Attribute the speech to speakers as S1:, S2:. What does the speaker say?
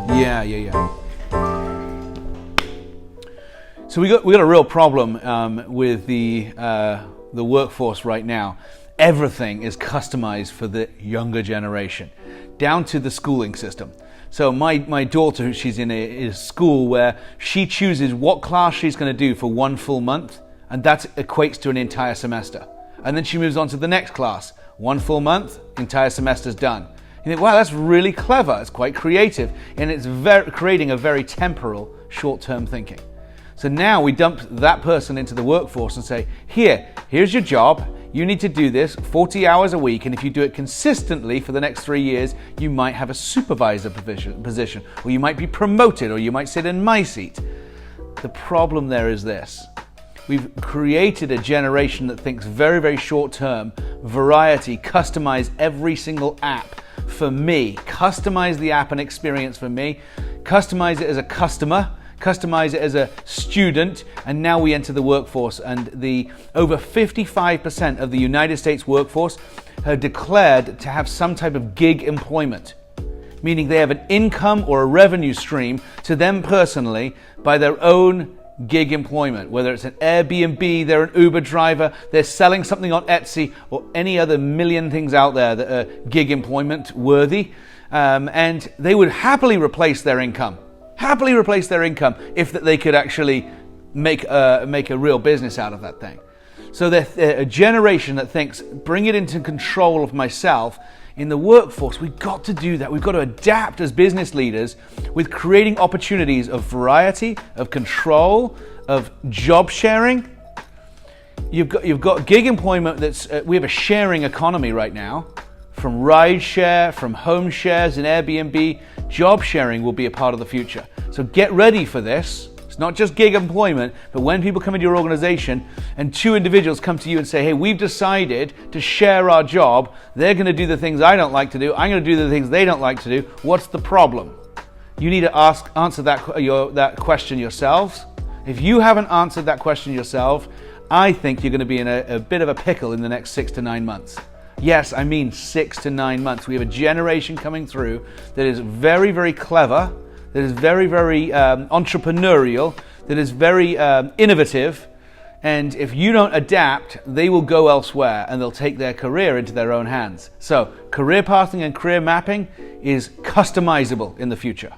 S1: Yeah. So we got a real problem with the workforce right now. Everything is customized for the younger generation, down to the schooling system. So my daughter, she's in a school where she chooses what class she's going to do for 1 full month, and that equates to an entire semester. And then she moves on to the next class. 1 full month, entire semester's done. You think, wow, that's really clever. It's quite creative, and it's creating a very temporal, short-term thinking. So now we dump that person into the workforce and say, here's your job. You need to do this 40 hours a week, and if you do it consistently for the next 3 years, you might have a supervisor position, or you might be promoted, or you might sit in my seat. The problem there is this. We've created a generation that thinks very, very short term, variety, customize every single app for me, customize the app and experience for me, customize it as a customer, customize it as a student, and now we enter the workforce, and the over 55% of the United States workforce have declared to have some type of gig employment, meaning they have an income or a revenue stream to them personally by their own gig employment, whether it's an Airbnb, they're an Uber driver, they're selling something on Etsy, or any other million things out there that are gig employment worthy, and they would happily replace their income if they could actually make a real business out of that thing. So they're a generation that thinks, bring it into control of myself. In the workforce, we've got to do that. We've got to adapt as business leaders with creating opportunities of variety, of control, of job sharing. You've got gig employment we have a sharing economy right now, from ride share, from home shares and Airbnb. Job sharing will be a part of the future. So get ready for this. It's not just gig employment, but when people come into your organization and 2 individuals come to you and say, hey, we've decided to share our job. They're going to do the things I don't like to do. I'm going to do the things they don't like to do. What's the problem? You need to answer that question yourselves. If you haven't answered that question yourself, I think you're going to be in a bit of a pickle in the next 6 to 9 months. Yes, I mean 6 to 9 months. We have a generation coming through that is very, very clever, that is very, very entrepreneurial, that is very innovative, and if you don't adapt, they will go elsewhere and they'll take their career into their own hands. So career pathing and career mapping is customizable in the future.